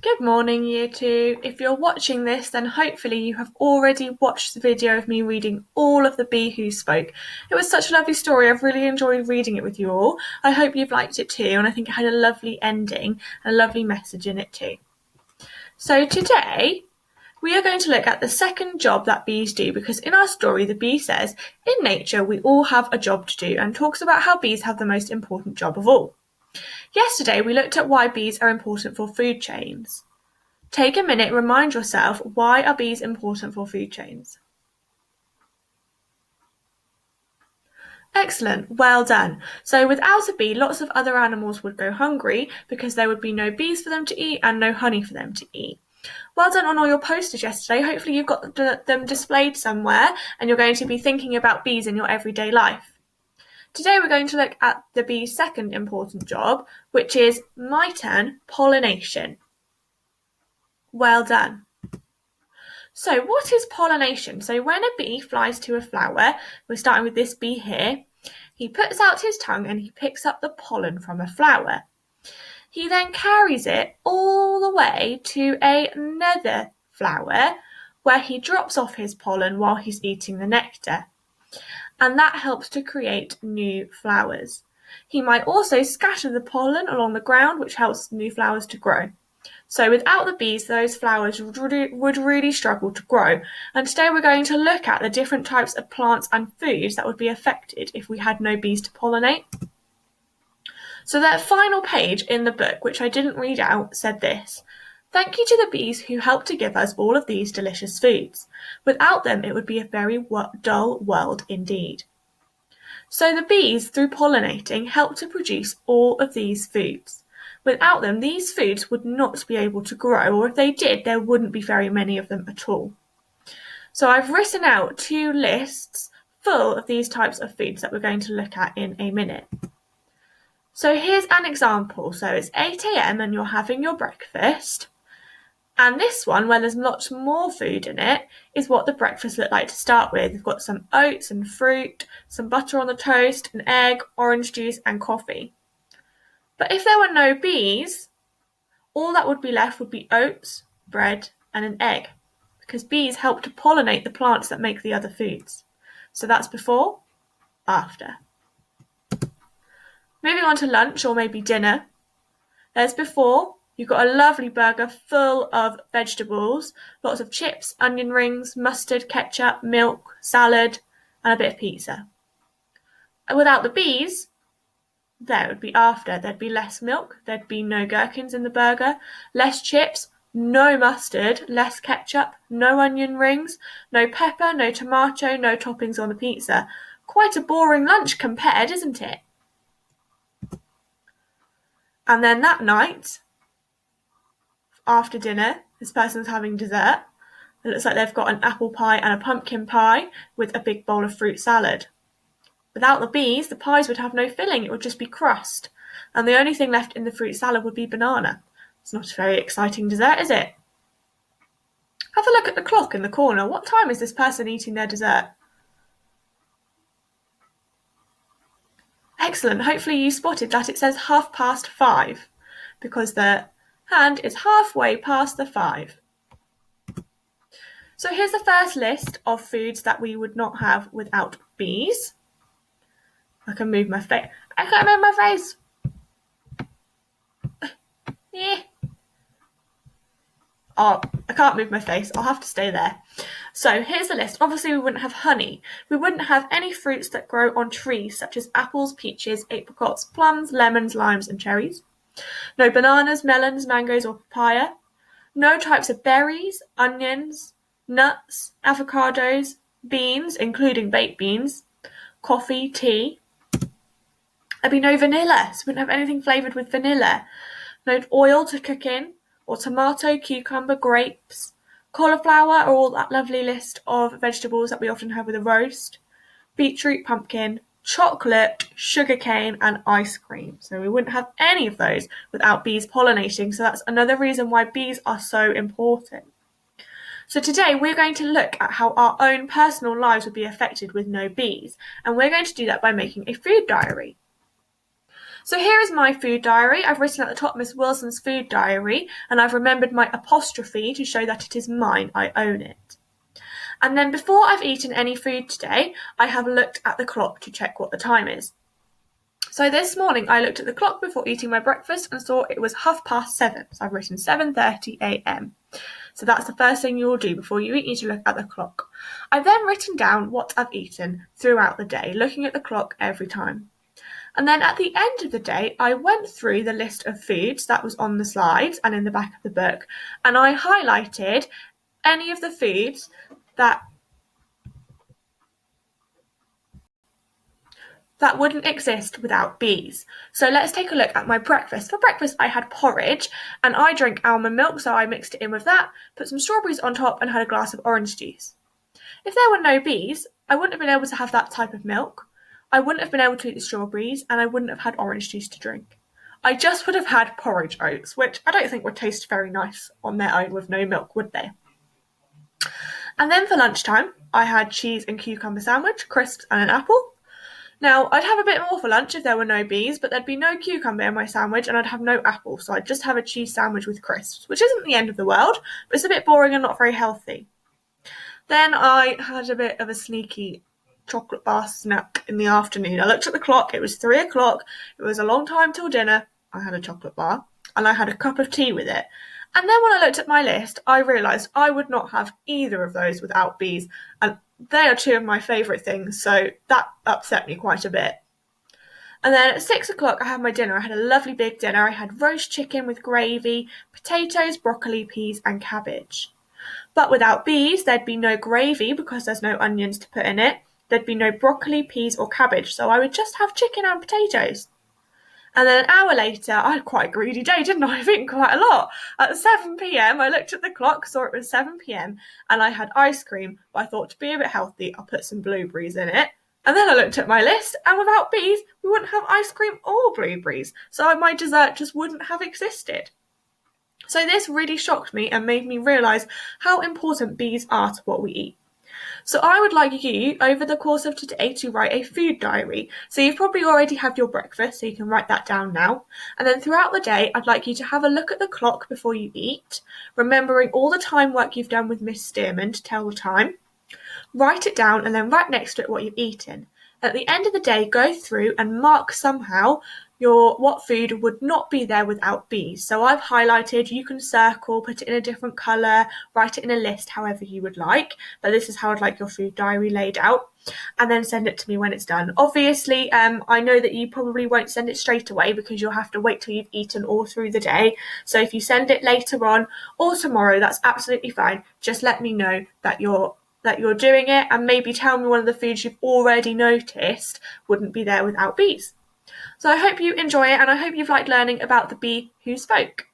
Good morning, Year 2. If you're watching this, then hopefully you have already watched the video of me reading all of the Bee Who Spoke. It was such a lovely story. I've really enjoyed reading it with you all. I hope you've liked it too, and I think it had a lovely ending and a lovely message in it too. So today, we are going to look at the second job that bees do, because in our story, the bee says, in nature, we all have a job to do, and talks about how bees have the most important job of all. Yesterday, we looked at why bees are important for food chains. Take a minute and remind yourself, why are bees important for food chains? Excellent, well done. So without a bee, lots of other animals would go hungry because there would be no bees for them to eat and no honey for them to eat. Well done on all your posters yesterday. Hopefully you've got them displayed somewhere and you're going to be thinking about bees in your everyday life. Today we're going to look at the bee's second important job, which is, my turn, pollination. Well done. So what is pollination? So when a bee flies to a flower, we're starting with this bee here, he puts out his tongue and he picks up the pollen from a flower. He then carries it all the way to another flower where he drops off his pollen while he's eating the nectar. And that helps to create new flowers. He might also scatter the pollen along the ground, which helps new flowers to grow. So without the bees, those flowers would really struggle to grow. And today we're going to look at the different types of plants and foods that would be affected if we had no bees to pollinate. So that final page in the book, which I didn't read out, said this: "Thank you to the bees who helped to give us all of these delicious foods. Without them, it would be a very dull world indeed." So the bees, through pollinating, help to produce all of these foods. Without them, these foods would not be able to grow, or if they did, there wouldn't be very many of them at all. So I've written out 2 lists full of these types of foods that we're going to look at in a minute. So here's an example. So it's 8 a.m. and you're having your breakfast. And this one, where there's lots more food in it, is what the breakfast looked like to start with. We've got some oats and fruit, some butter on the toast, an egg, orange juice, and coffee. But if there were no bees, all that would be left would be oats, bread, and an egg, because bees help to pollinate the plants that make the other foods. So that's before, after. Moving on to lunch or maybe dinner. There's before. You've got a lovely burger full of vegetables, lots of chips, onion rings, mustard, ketchup, milk, salad, and a bit of pizza. And without the bees, there would be after. There'd be less milk, there'd be no gherkins in the burger, less chips, no mustard, less ketchup, no onion rings, no pepper, no tomato, no toppings on the pizza. Quite a boring lunch compared, isn't it? And then that night, after dinner, this person's having dessert. It looks like they've got an apple pie and a pumpkin pie with a big bowl of fruit salad. Without the bees, the pies would have no filling, it would just be crust. And the only thing left in the fruit salad would be banana. It's not a very exciting dessert, is it? Have a look at the clock in the corner. What time is this person eating their dessert? Excellent. Hopefully you spotted that it says 5:30, because the hand is halfway past the 5. So here's the first list of foods that we would not have without bees. I can move my face. I can't move my face. Yeah. Oh, I can't move my face. I'll have to stay there. So here's the list. Obviously, we wouldn't have honey. We wouldn't have any fruits that grow on trees, such as apples, peaches, apricots, plums, lemons, limes, and cherries. No bananas, melons, mangoes, or papaya. No types of berries, onions, nuts, avocados, beans, including baked beans, coffee, tea. There'd be no vanilla, so we wouldn't have anything flavoured with vanilla. No oil to cook in, or tomato, cucumber, grapes, cauliflower, or all that lovely list of vegetables that we often have with a roast, beetroot, pumpkin, chocolate, sugarcane, and ice cream. So we wouldn't have any of those without bees pollinating, so that's another reason why bees are so important. So today we're going to look at how our own personal lives would be affected with no bees, and we're going to do that by making a food diary. So here is my food diary. I've written at the top Miss Wilson's food diary, and I've remembered my apostrophe to show that it is mine, I own it. And then before I've eaten any food today, I have looked at the clock to check what the time is. So this morning I looked at the clock before eating my breakfast and saw it was 7:30. So I've written 7:30 a.m. So that's the first thing you will do before you eat. You need to look at the clock. I've then written down what I've eaten throughout the day, looking at the clock every time. And then at the end of the day, I went through the list of foods that was on the slides and in the back of the book, and I highlighted any of the foods that wouldn't exist without bees. So let's take a look at my breakfast. For breakfast, I had porridge, and I drink almond milk, so I mixed it in with that, put some strawberries on top, and had a glass of orange juice. If there were no bees, I wouldn't have been able to have that type of milk. I wouldn't have been able to eat the strawberries, and I wouldn't have had orange juice to drink. I just would have had porridge oats, which I don't think would taste very nice on their own with no milk, would they? And then for lunchtime, I had cheese and cucumber sandwich, crisps, and an apple. Now, I'd have a bit more for lunch if there were no bees, but there'd be no cucumber in my sandwich and I'd have no apple, so I'd just have a cheese sandwich with crisps, which isn't the end of the world, but it's a bit boring and not very healthy. Then I had a bit of a sneaky chocolate bar snack in the afternoon. I looked at the clock, it was 3:00, it was a long time till dinner. I had a chocolate bar and I had a cup of tea with it. And then when I looked at my list, I realised I would not have either of those without bees, and they are two of my favourite things, so that upset me quite a bit. And then at 6:00, I had my dinner. I had a lovely big dinner. I had roast chicken with gravy, potatoes, broccoli, peas, and cabbage. But without bees, there'd be no gravy because there's no onions to put in it. There'd be no broccoli, peas, or cabbage, so I would just have chicken and potatoes. And then an hour later, I had quite a greedy day, didn't I? I think quite a lot. At 7 p.m, I looked at the clock, saw it was 7 p.m, and I had ice cream, but I thought to be a bit healthy, I'll put some blueberries in it. And then I looked at my list, and without bees, we wouldn't have ice cream or blueberries, so my dessert just wouldn't have existed. So this really shocked me and made me realise how important bees are to what we eat. So I would like you, over the course of today, to write a food diary. So you've probably already had your breakfast, so you can write that down now. And then throughout the day, I'd like you to have a look at the clock before you eat, remembering all the time work you've done with Miss Stearman to tell the time. Write it down and then write next to it what you've eaten. At the end of the day, go through and mark somehow what food would not be there without bees. So I've highlighted, you can circle, put it in a different colour, write it in a list however you would like, but this is how I'd like your food diary laid out, and then send it to me when it's done. Obviously, I know that you probably won't send it straight away because you'll have to wait till you've eaten all through the day. So if you send it later on or tomorrow, that's absolutely fine. Just let me know that you're doing it, and maybe tell me one of the foods you've already noticed wouldn't be there without bees. So I hope you enjoy it, and I hope you've liked learning about the bee who spoke.